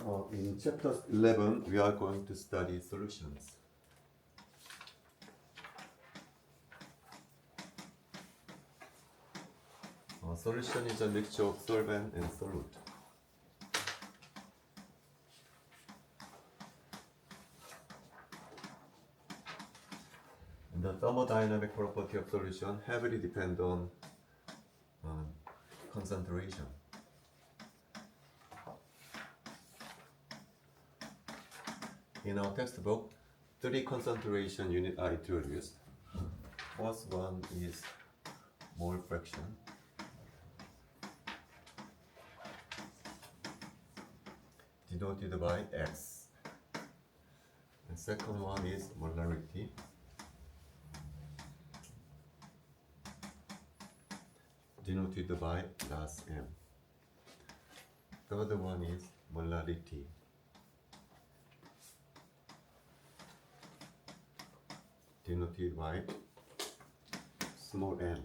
In chapter 11, we are going to study solutions. Solution is a mixture of solvent and solute. And the thermodynamic property of solution heavily depend on concentration. In our textbook, 3 concentration units are introduced. First one is mole fraction. Denoted by X. And second one is molarity. Denoted by plus M. Third one is molarity. Denoted by small m.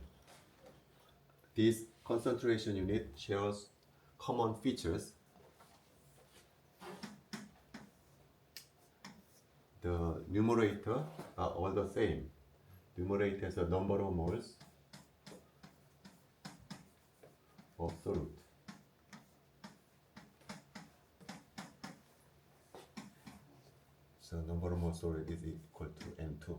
This concentration unit shares common features. The numerator are all the same. Numerator is the number of moles of solute. So number of moles solute is equal to N2.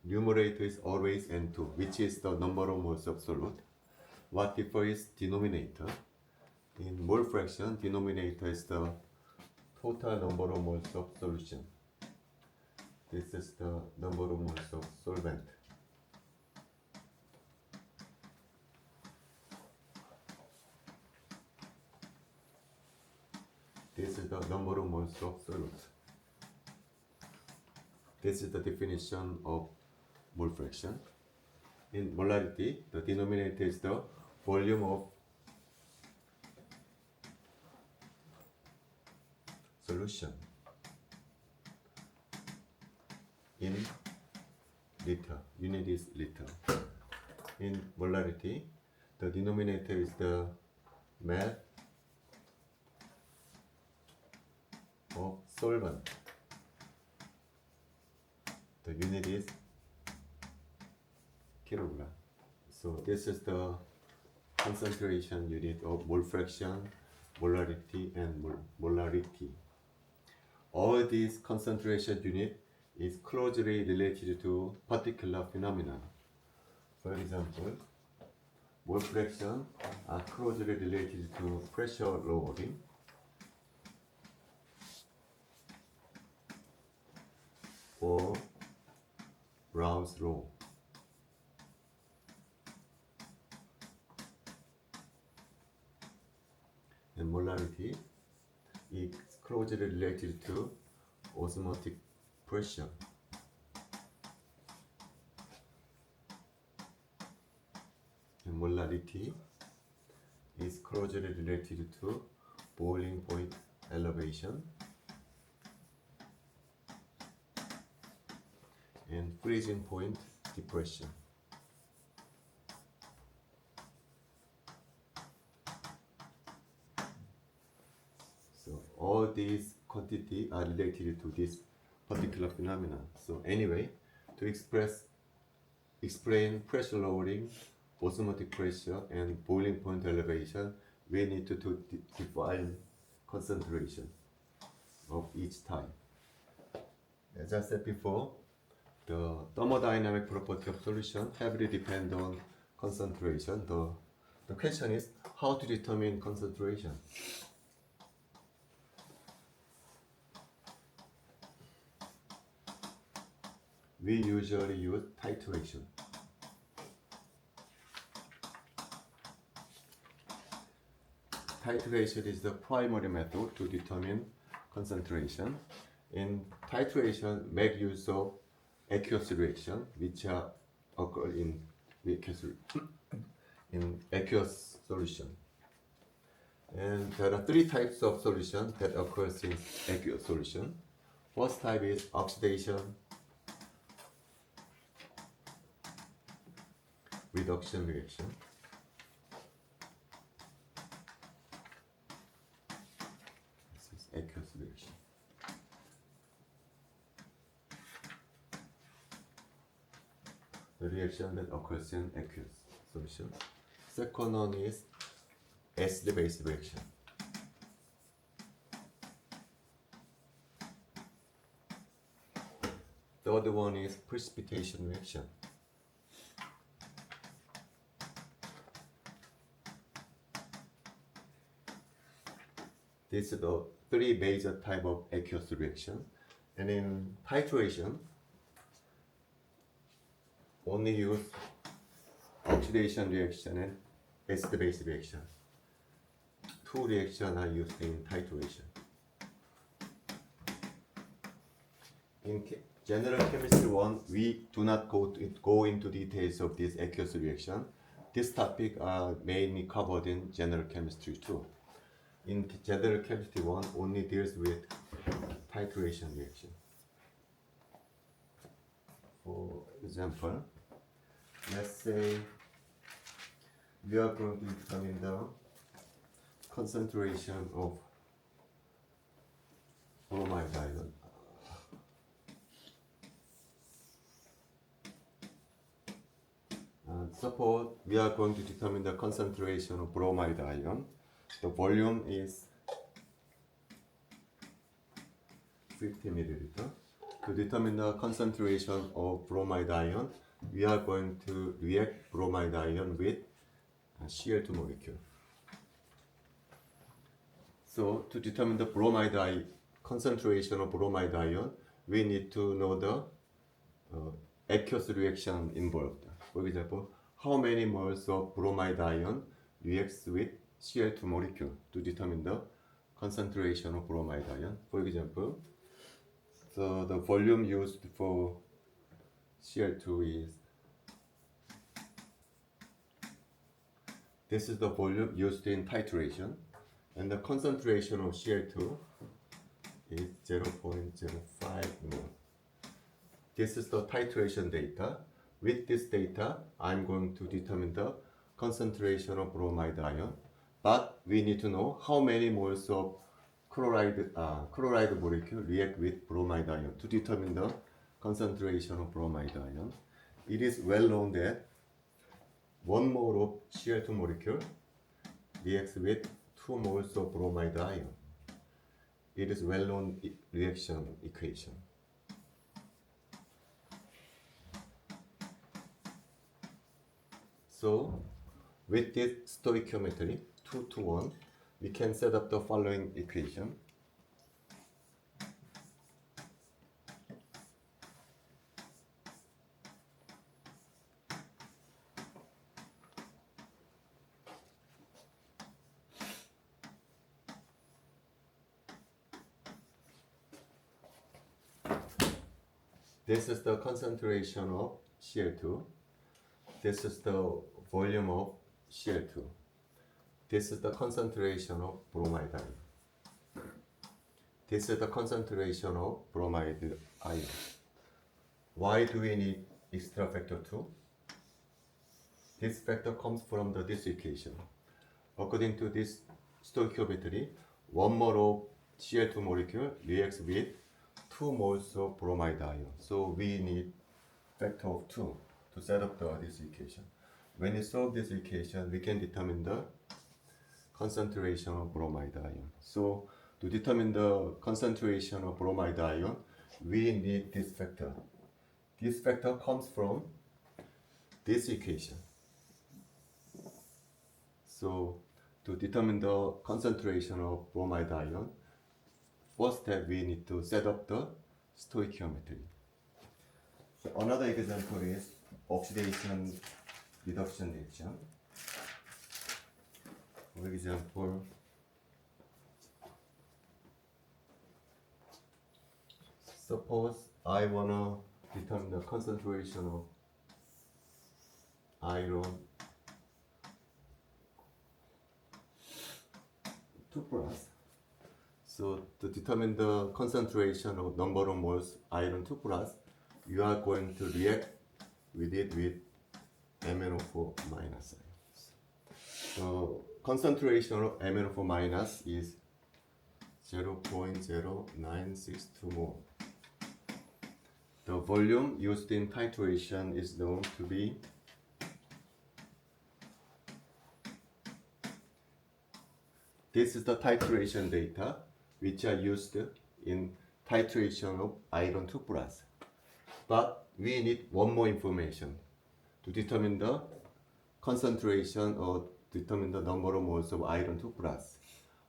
Numerator is always N2, which is the number of moles of solute. What differs denominator? In mole fraction, denominator is the total number of moles of solution. This is the number of moles of solvent. This is the number of moles of solute. This is the definition of mole fraction. In molarity, the denominator is the volume of solution in liter. Unit is liter. In molarity, the denominator is the mass of solvent. The unit is kilogram. So this is the concentration unit of mole fraction, molarity, and molarity. All these concentration unit is closely related to particular phenomena. For example, mole fraction are closely related to pressure lowering. Or Raoult's law. And molarity is closely related to osmotic pressure. And molarity is closely related to boiling point elevation and freezing point depression. So all these quantities are related to this particular phenomenon. So anyway, to explain pressure lowering, osmotic pressure, and boiling point elevation, we need to define concentration of each type. As I said before, the thermodynamic property of solution heavily depend on concentration. The question is how to determine concentration. We usually use titration. Titration is the primary method to determine concentration. In titration, make use of aqueous reaction, which occur in aqueous solution. And there are 3 types of solution that occurs in aqueous solution. First type is oxidation, reduction reaction. aqueous reaction. The reaction that occurs in aqueous solution. Second one is acid-base reaction. Third one is precipitation reaction. These are the three major type of aqueous reaction. And in titration, only use oxidation reaction and acid-base reaction. Two reactions are used in titration. In general chemistry 1, we do not go into details of this aqueous reaction. This topic are mainly covered in general chemistry 2. In general chemistry 1, only deals with titration reaction. For example, let's say we are going to determine the concentration of bromide ion. Suppose we are going to determine the concentration of bromide ion. The volume is 50 milliliter. To determine the concentration of bromide ion, we are going to react bromide ion with Cl2 molecule. So to determine the concentration of bromide ion, we need to know the aqueous reaction involved. For example, how many moles of bromide ion reacts with Cl2 molecule to determine the concentration of bromide ion. For example, so the volume used for Cl2 is, this is the volume used in titration, and the concentration of Cl2 is 0.05 mole. This is the titration data. With this data, I'm going to determine the concentration of bromide ion, but we need to know how many moles of chloride molecule react with bromide ion to determine the concentration of bromide ion. It is well known that 1 mole of Cl2 molecule reacts with 2 moles of bromide ion. It is well known reaction equation. So with this stoichiometry 2 to 1, we can set up the following equation. This is the concentration of Cl2. This is the volume of Cl2. This is the concentration of bromide ion. This is the concentration of bromide ion. Why do we need extra factor 2? This factor comes from this equation. According to this stoichiometry, 1 mole of Cl2 molecule reacts with 2 moles of bromide ion. So we need factor of 2 to set up this equation. When you solve this equation, we can determine the concentration of bromide ion. So to determine the concentration of bromide ion, we need this factor. This factor comes from this equation. So to determine the concentration of bromide ion, first step we need to set up the stoichiometry. So another example is oxidation reduction reaction. For example, suppose I wanna determine the concentration of iron 2 plus. So to determine the concentration of number of moles iron 2 plus, you are going to react with it with MnO4 minus ions. So concentration of MnO4 minus is 0.0962 mole. The volume used in titration is known to be this is the titration data which are used in titration of iron 2 plus. But we need one more information to determine the concentration or determine the number of moles of iron 2 plus.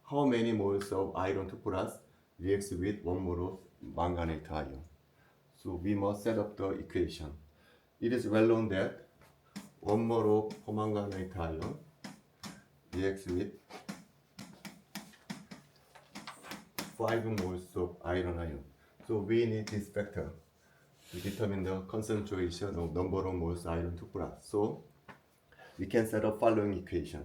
How many moles of iron 2 plus reacts with 1 mole of manganate ion? So we must set up the equation. It is well known that 1 mole of permanganate ion reacts with 5 moles of iron ion. So we need this factor to determine the concentration of number of moles iron 2 plus. So we can set up following equation.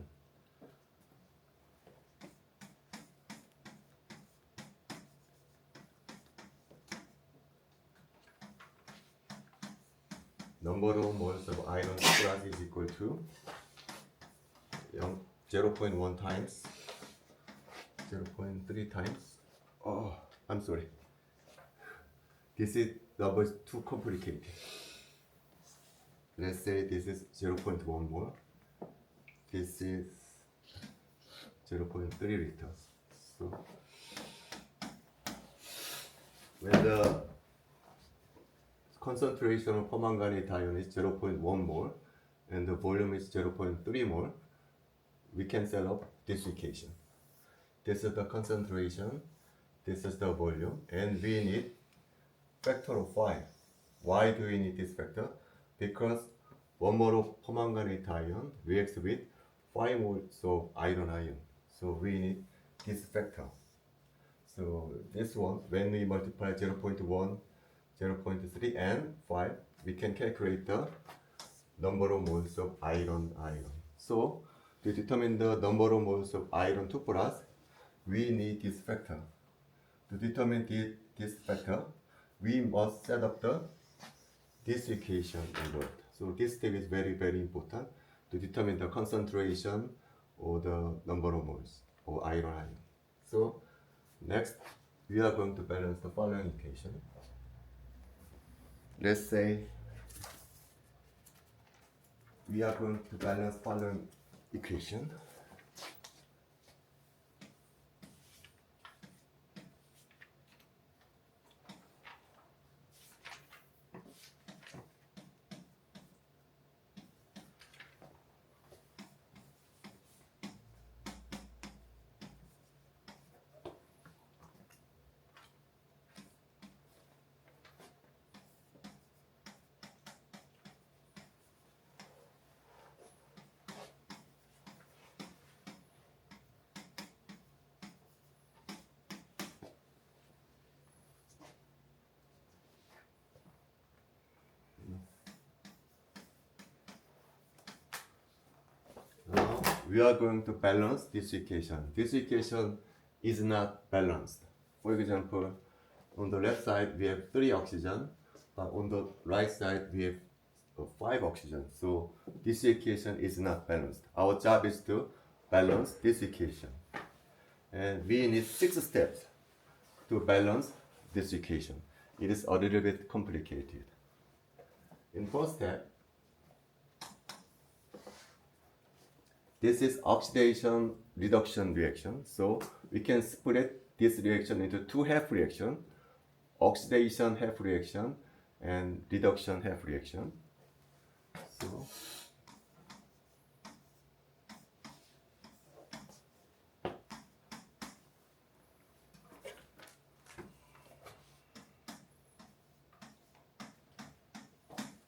Number of moles of iron 2 plus is equal to 0.1 times 0.3 times. Oh, I'm sorry. This is number too complicated. Let's say this is 0.1 mole. This is 0.3 liters. So when the concentration of permanganate ion is 0.1 mole and the volume is 0.3 mole, we can set up this equation. This is the concentration, this is the volume, and we need factor of 5. Why do we need this factor? Because 1 mole of permanganate ion reacts with 5 moles of iron ion. So we need this factor. So this one, when we multiply 0.1, 0.3 and 5, we can calculate the number of moles of iron. So to determine the number of moles of iron 2 plus, we need this factor. To determine this factor, we must set up this equation involved. So this step is very, very important to determine the concentration or the number of moles of iron. So next, we are going to balance the following equation. Let's say we are going to balance following equation. Now we are going to balance this equation. This equation is not balanced. For example, on the left side we have 3 oxygen, but on the right side we have 5 oxygen. So this equation is not balanced. Our job is to balance this equation. And we need 6 steps to balance this equation. It is a little bit complicated. In first step, this is oxidation reduction reaction. So we can split this reaction into 2 half reaction, oxidation half reaction and reduction half reaction. So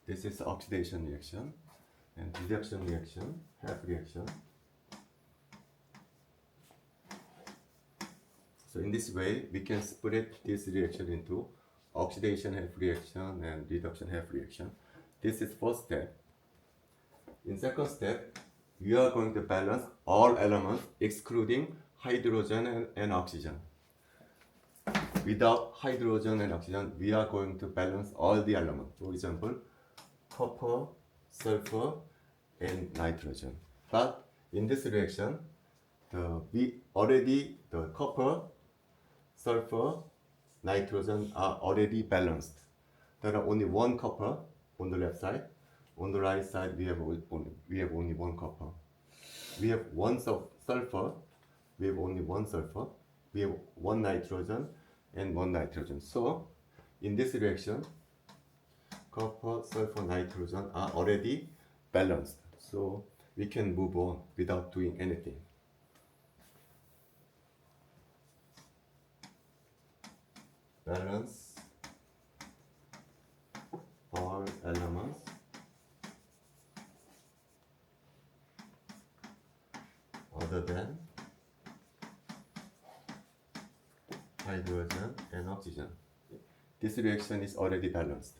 this is oxidation reaction and reduction reaction, half reaction. So in this way, we can split this reaction into oxidation half reaction and reduction half reaction. This is first step. In second step, we are going to balance all elements excluding hydrogen and oxygen. Without hydrogen and oxygen, we are going to balance all the elements. For example, copper, sulfur, and nitrogen. But in this reaction, the copper sulfur, nitrogen are already balanced. There are only one copper on the left side. On the right side, we have only one copper. We have one sulfur. We have only one sulfur. We have one nitrogen and one nitrogen. So, in this reaction, copper, sulfur, nitrogen are already balanced. So, we can move on without doing anything. Balance all elements other than hydrogen and oxygen. This reaction is already balanced.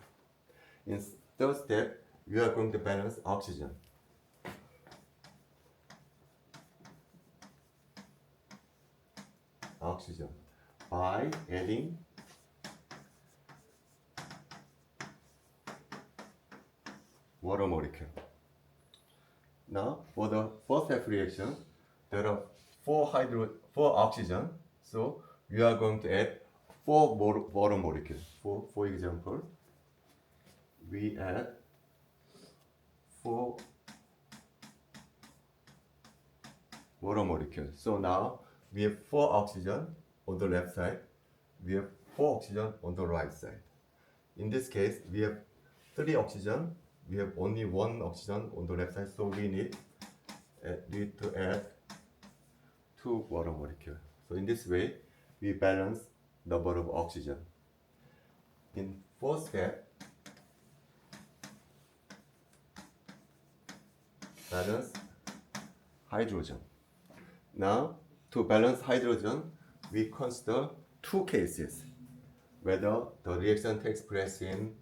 In third step, we are going to balance oxygen. Oxygen by adding water molecule. Now, for the first step reaction, there are four oxygen. So we are going to add four water molecules. For example, we add four water molecules. So now we have four oxygen on the left side. We have four oxygen on the right side. In this case, we have three oxygen. We have only one oxygen on the left side, so we need to add two water molecules. So in this way, we balance number of oxygen. In fourth step, balance hydrogen. Now, to balance hydrogen, we consider two cases: whether the reaction takes place in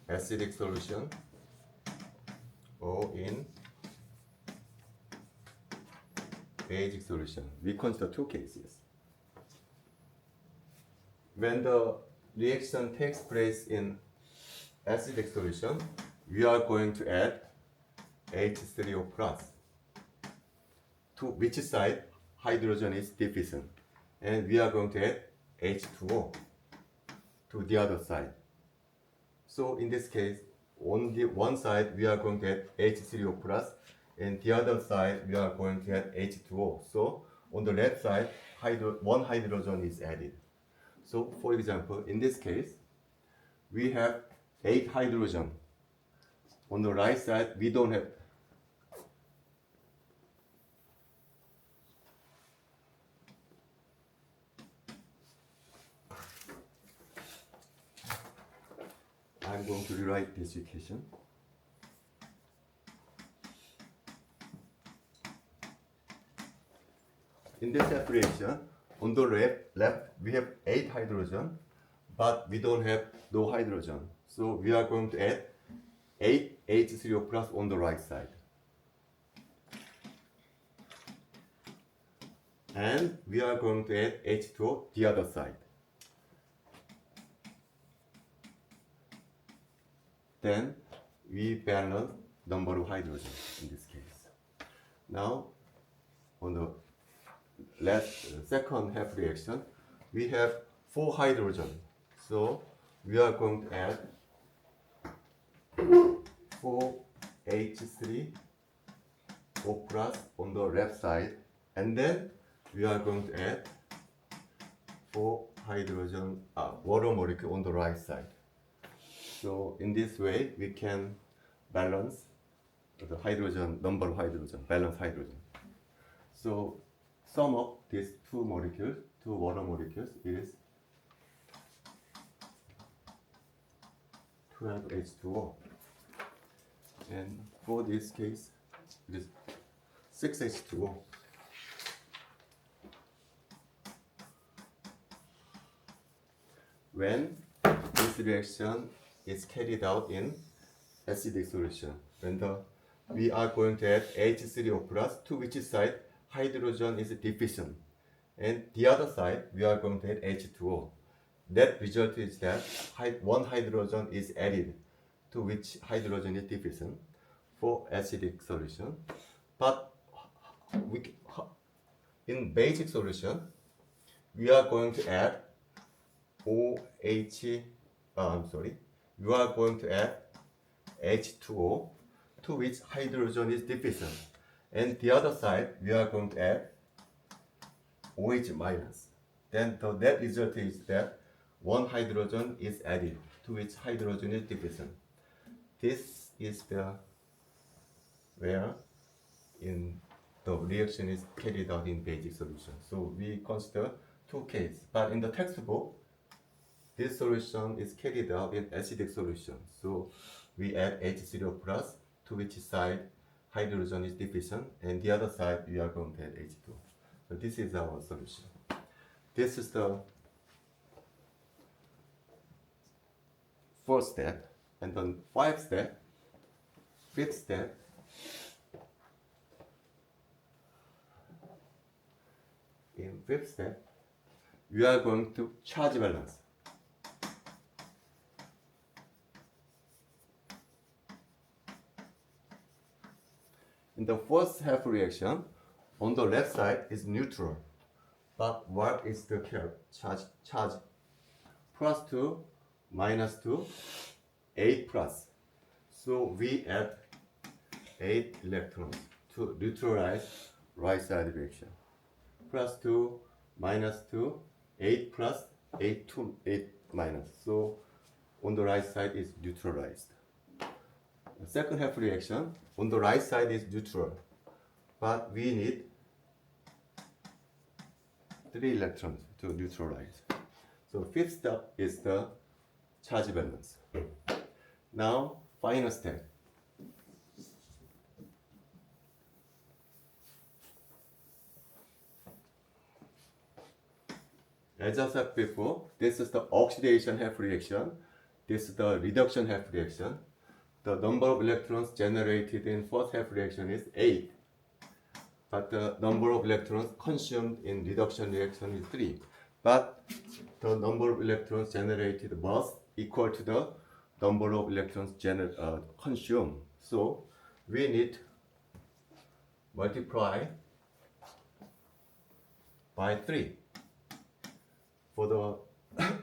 acidic solution or in basic solution. We consider two cases. When the reaction takes place in acidic solution, we are going to add H3O plus, to which side hydrogen is deficient, and we are going to add H2O to the other side. So in this case, on the one side we are going to add H3O plus, and the other side we are going to add H2O. So on the left side, one hydrogen is added. So for example, in this case, we have 8 hydrogen. On the right side, we don't have. I'm going to rewrite this equation. In this reaction, on the left we have 8 hydrogen, but we don't have no hydrogen. So we are going to add 8 H3O plus on the right side. And we are going to add H2O the other side. Then we balance number of hydrogen in this case. Now, on the second half reaction, we have 4 hydrogen. So we are going to add 4 H3O plus on the left side, and then we are going to add 4 hydrogen water molecule on the right side. So in this way, we can balance the hydrogen, number of hydrogen, balance hydrogen. So sum of these two molecules, two water molecules, is 12H2O. And for this case, it is 6H2O. When this reaction is carried out in acidic solution, when we are going to add H3O plus, to which side hydrogen is deficient, and the other side we are going to add H2O. That result is that one hydrogen is added to which hydrogen is deficient for acidic solution. But in basic solution, we are going to add OH, you are going to add H2O to which hydrogen is deficient. And the other side, we are going to add OH minus. Then the net result is that one hydrogen is added to which hydrogen is deficient. This is the where in the reaction is carried out in basic solution. So we consider two cases, but in the textbook, this solution is carried out in acidic solution. So we add H0 plus, to which side hydrogen is deficient, and the other side we are going to add H2. So this is our solution. This is the fourth step, and then fifth step. In fifth step, we are going to charge balance. In the first half reaction, on the left side is neutral, but what is the charge? Plus 2, minus 2, 8 plus. So we add 8 electrons to neutralize right side reaction. Plus 2, minus 2, 8 plus, 8 minus. So on the right side is neutralized. The second half reaction, on the right side is neutral, but we need 3 electrons to neutralize. So fifth step is the charge balance. Now, final step. As I said before, this is the oxidation half reaction. This is the reduction half reaction. The number of electrons generated in first half reaction is 8. But the number of electrons consumed in reduction reaction is 3. But the number of electrons generated must equal to the number of electrons consumed. So we need multiply by 3 for the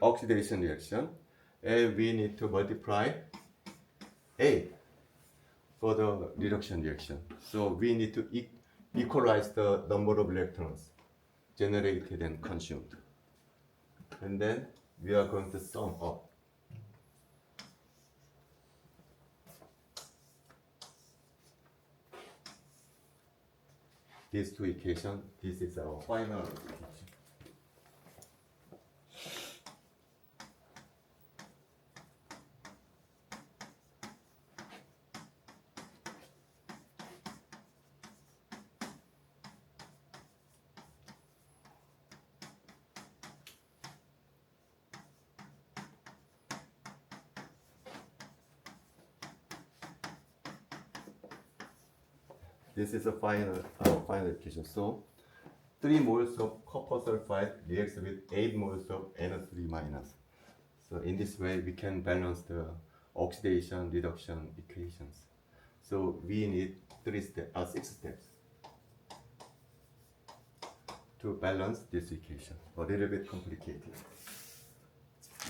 oxidation reaction, and we need to multiply 8 for the reduction reaction. So we need to equalize the number of electrons generated and consumed. And then we are going to sum up. These two equations, this is our final equation. This is a final equation. So 3 moles of copper sulfide reacts with 8 moles of NO3 minus. So in this way, we can balance the oxidation reduction equations. So we need 6 steps to balance this equation. A little bit complicated.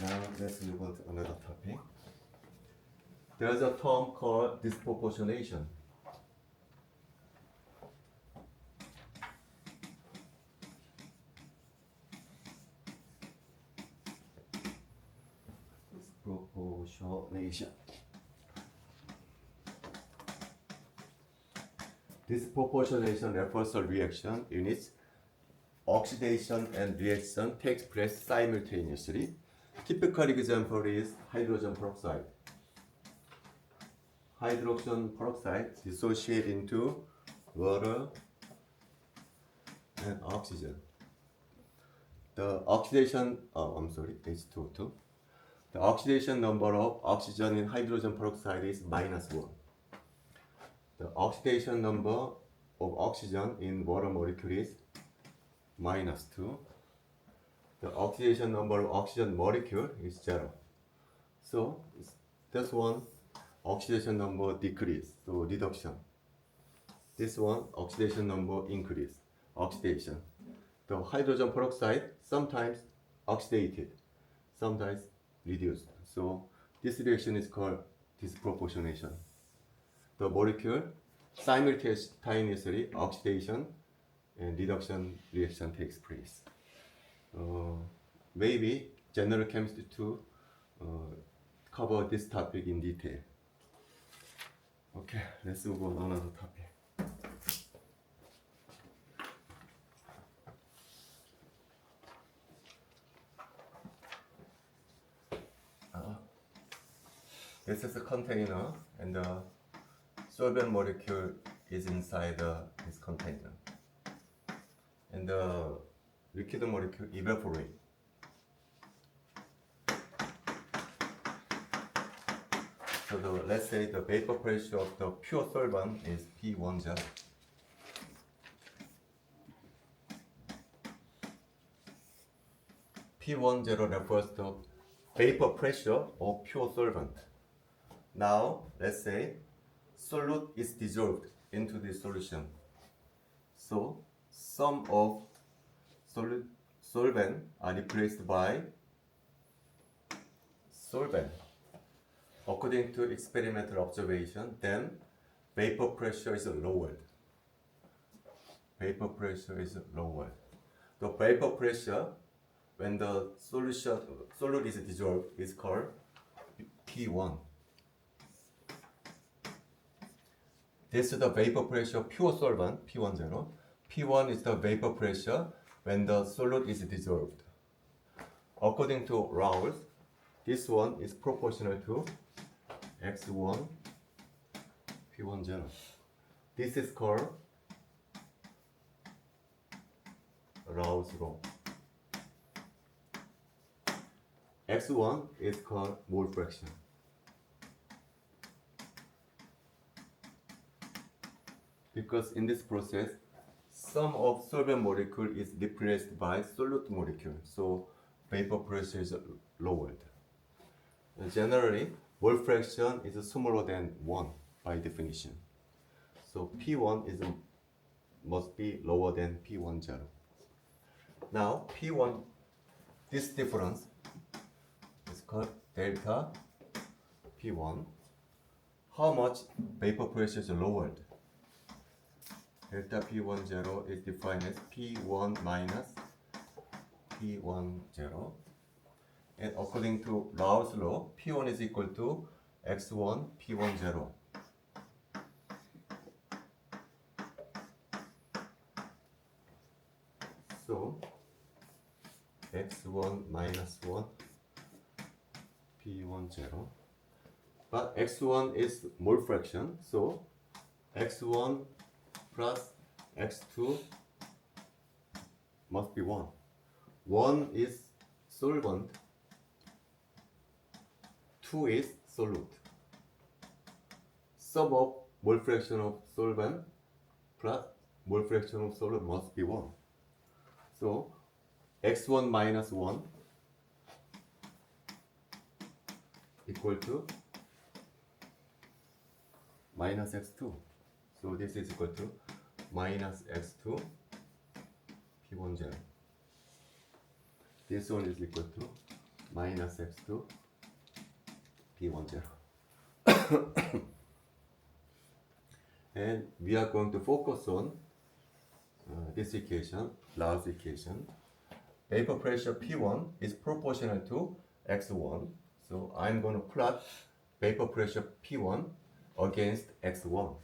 Now let's move on to another topic. There's a term called disproportionation. Disproportionation. Disproportionation refers to reaction in which oxidation and reaction takes place simultaneously. Typical example is hydrogen peroxide. Hydrogen peroxide dissociates into water and oxygen. The oxidation, H2O2. The oxidation number of oxygen in hydrogen peroxide is -1. The oxidation number of oxygen in water molecule is -2. The oxidation number of oxygen molecule is 0. So this one oxidation number decrease, so reduction. This one oxidation number increase, oxidation. the hydrogen peroxide sometimes oxidated, sometimes reduced. So this reaction is called disproportionation. The molecule simultaneously oxidation and reduction reaction takes place. Maybe general chemistry 2 cover this topic in detail. Okay, let's move on another topic. This is a container, and the solvent molecule is inside this container, and the liquid molecule evaporate. So let's say the vapor pressure of the pure solvent is P10. P10 refers to vapor pressure of pure solvent. Now, let's say solute is dissolved into the solution. So, some of solvent are replaced by solvent. According to experimental observation, then vapor pressure is lowered. Vapor pressure is lowered. The vapor pressure when the solute is dissolved is called P1. This is the vapor pressure of pure solvent, P10. P1 is the vapor pressure when the solute is dissolved. According to Raoult, this one is proportional to X1, P10. This is called Raoult's law. X1 is called mole fraction. Because in this process, some of solvent molecule is replaced by solute molecule, so vapor pressure is lowered. And generally, mole fraction is smaller than 1 by definition. So P1 must be lower than P10. Now P1, this difference is called delta P1. How much vapor pressure is lowered? Delta P10 is defined as P1 minus P10. And according to Raoult's law, P1 is equal to X1 P10. So X1 minus 1 P10. But X1 is mole fraction, so X1 plus X2 must be 1. 1 is solvent, 2 is solute. Sum of mole fraction of solvent plus mole fraction of solute must be 1. So X1 minus 1 equal to minus X2. So this is equal to minus X2 P10. This one is equal to minus X2 P10. And we are going to focus on this equation, Raoult's equation. Vapor pressure P1 is proportional to X1. So I'm going to plot vapor pressure P1 against X1.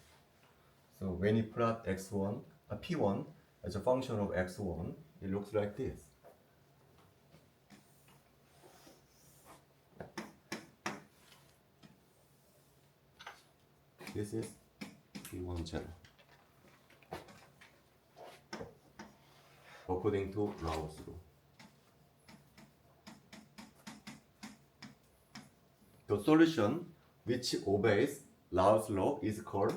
So when you plot P1 as a function of X1, it looks like this. This is P10 according to Raoult's law. The solution which obeys Raoult's law is called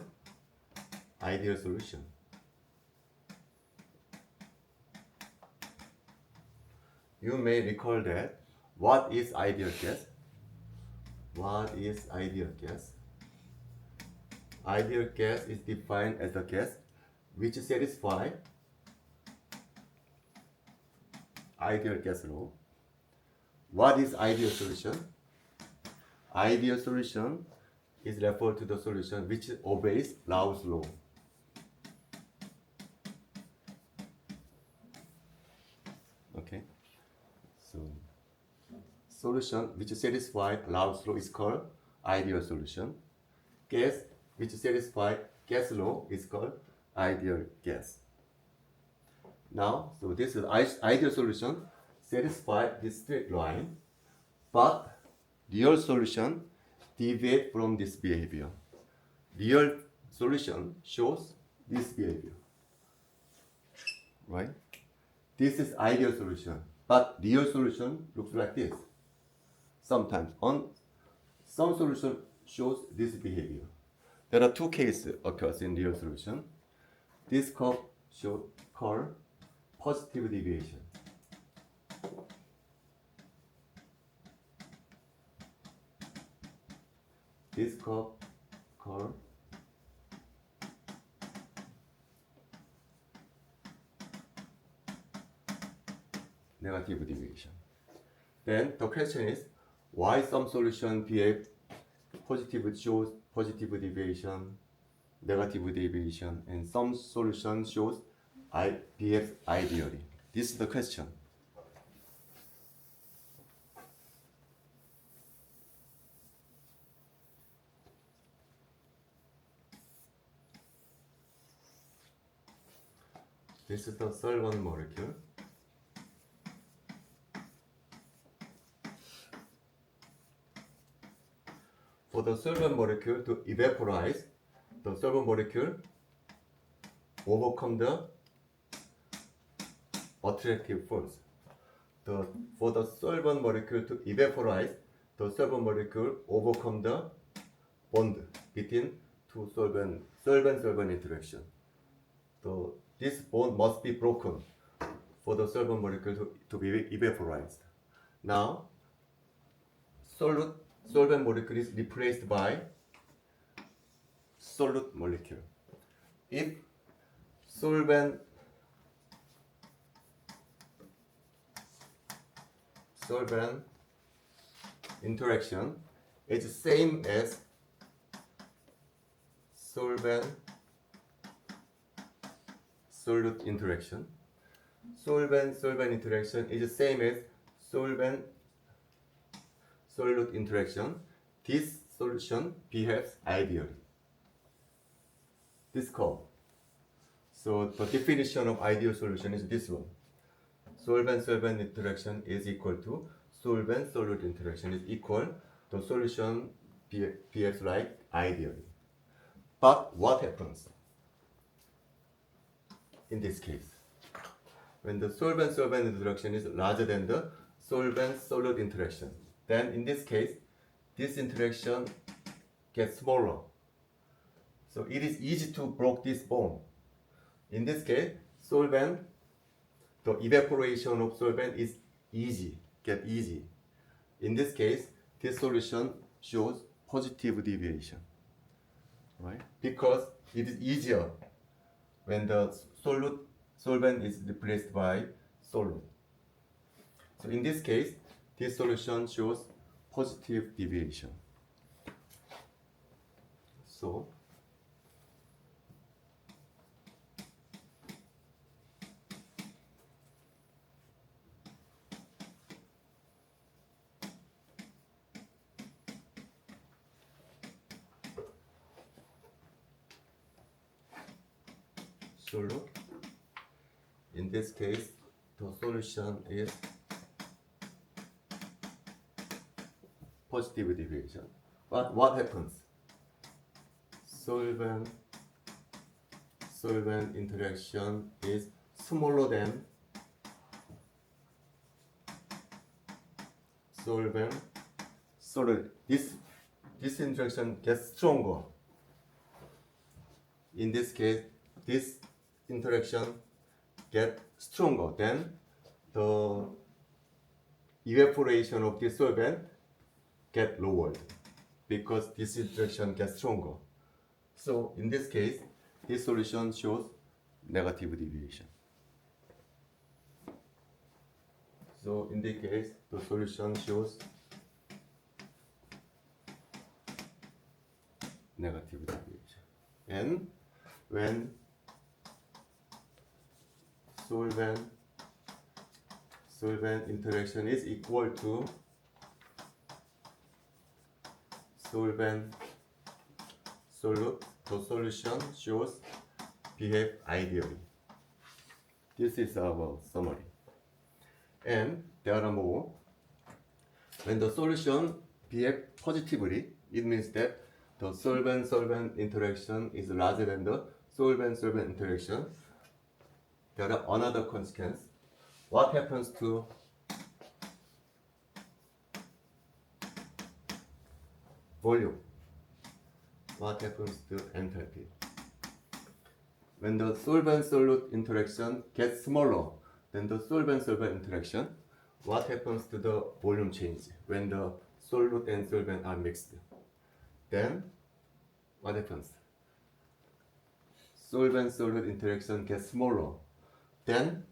ideal solution. You may recall that what is ideal gas? What is ideal gas? Ideal gas is defined as a gas which satisfies ideal gas law. What is ideal solution? Ideal solution is referred to the solution which obeys Raoult's law. Okay, so solution which satisfies Raoult's law is called ideal solution. Gas which satisfies gas law is called ideal gas. Now, so this is ideal solution satisfy this straight line, but real solution deviate from this behavior. Real solution shows this behavior, right? This is ideal solution, but real solution looks like this. Sometimes on some solution shows this behavior. There are two cases occurs in real solution. This curve show called positive deviation. This curve called negative deviation. Then the question is why some solution behave positive shows positive deviation, negative deviation, and some solution shows behaves ideally. This is the question. This is the solvent molecule. For the solvent molecule to evaporize, the solvent molecule overcome the attractive force. For the solvent molecule to evaporize, the solvent molecule overcome the bond between two solvent interaction. This bond must be broken for the solvent molecule to be evaporized. Now, solvent molecule is replaced by solute molecule. If solvent interaction is same as solute interaction. Solvent interaction is the same as solute interaction. This solution behaves ideally. This curve. So the definition of ideal solution is this one. Solvent interaction is equal to solvent-solute interaction is equal. The solution behaves like ideally. But what happens in this case? When the solvent-solvent interaction is larger than the solvent-solute interaction, then in this case, this interaction gets smaller. So it is easy to break this bond. In this case, the evaporation of solvent is easy. In this case, this solution shows positive deviation, right? Because it is easier when the solvent is replaced by solute. So in this case, this solution shows positive deviation. So in this case, the solution is positive deviation. But what happens? Solvent interaction is smaller than solute. This interaction gets stronger. In this case, this interaction gets stronger, then the evaporation of this solvent get lowered because this interaction gets stronger. So in this case, this solution shows negative deviation. So in this case, the solution shows negative deviation. And when solvent interaction is equal to solvent solute, the solution shows behave ideally. This is our summary. And there are more. When the solution behave positively, it means that the solvent-solvent interaction is larger than the solvent-solvent interaction. There are another consequence. What happens to volume? What happens to enthalpy? When the solvent-solute interaction gets smaller than the solvent-solvent interaction, what happens to the volume change when the solute and solvent are mixed? Then what happens? Solvent-solute interaction gets smaller. Then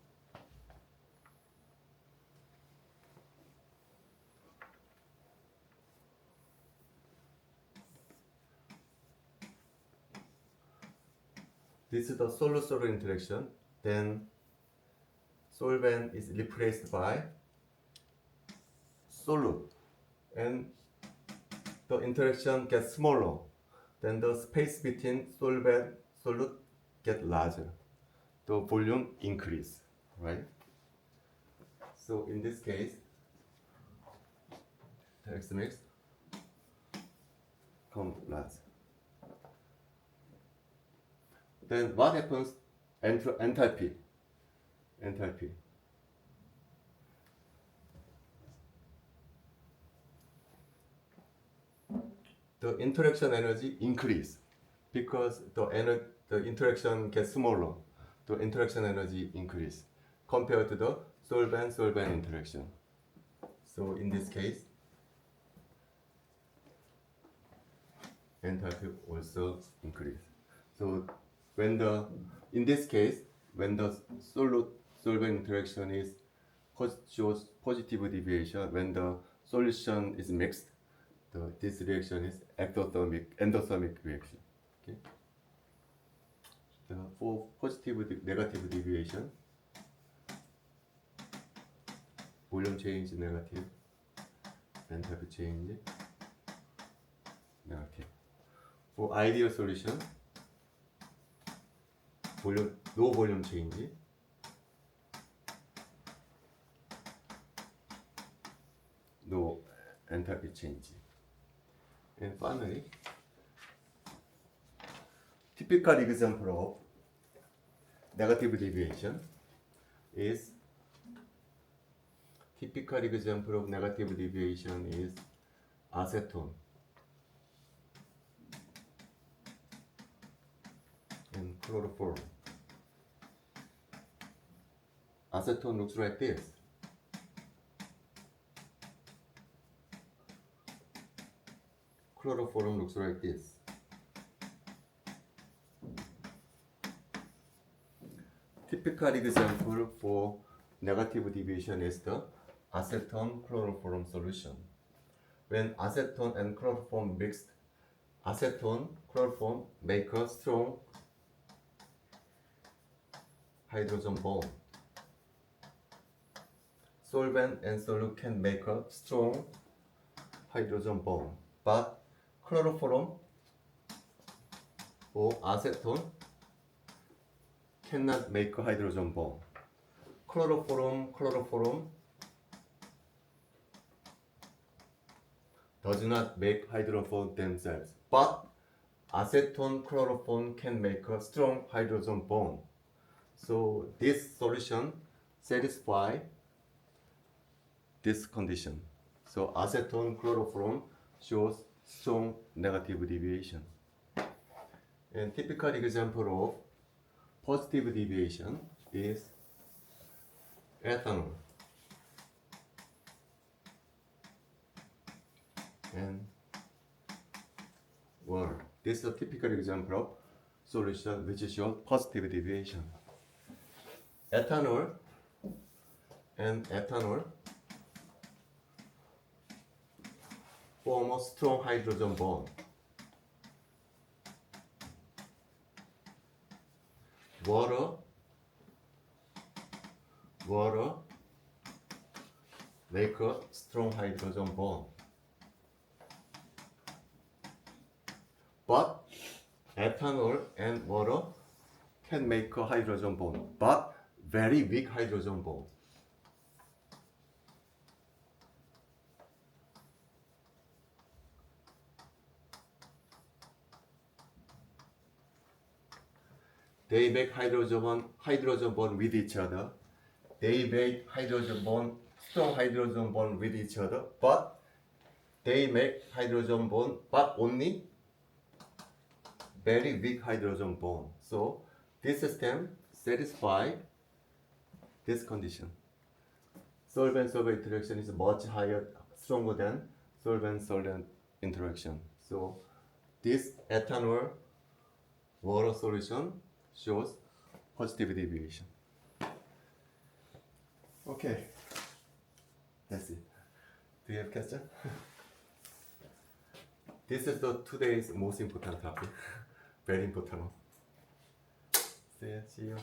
this is the solute-solute interaction. Then solvent is replaced by solute, and the interaction gets smaller. Then the space between solvent solute get larger. The volume increase, right? So in this case, the X mix come large. Then what happens? Enthalpy. The interaction energy increase because the interaction gets smaller. The interaction energy increase compared to the solvent-solvent interaction. So in this case, enthalpy also increase. So in this case, when the solute-solvent interaction shows positive deviation, when the solution is mixed, this reaction is endothermic reaction. Okay. For positive negative deviation, volume change negative, enthalpy change negative. For ideal solution, no volume change, no enthalpy change. And finally, typical example of negative deviation is acetone and chloroform. Acetone looks like this. Chloroform looks like this. Typical example for negative deviation is the acetone chloroform solution. When acetone and chloroform mixed, acetone chloroform make a strong hydrogen bond. Solvent and solute can make a strong hydrogen bond, but chloroform or acetone cannot make a hydrogen bond. Chloroform does not make hydrogen bond themselves, but acetone chloroform can make a strong hydrogen bond. So this solution satisfies this condition. So acetone chloroform shows strong negative deviation. And typical example of positive deviation is ethanol and water. This is a typical example of solution which shows positive deviation. Ethanol and ethanol form a strong hydrogen bond. Water make a strong hydrogen bond. But ethanol and water can make a hydrogen bond, but very weak hydrogen bond. They make hydrogen bond with each other. They make strong hydrogen bond with each other, but they make hydrogen bond, but only very weak hydrogen bond. So this system satisfies this condition. Solvent-solvent interaction is much stronger than solvent-solvent interaction. So this ethanol water solution shows positive deviation. Okay, that's it. Do you have question? This is the today's most important topic. Very important one. See you.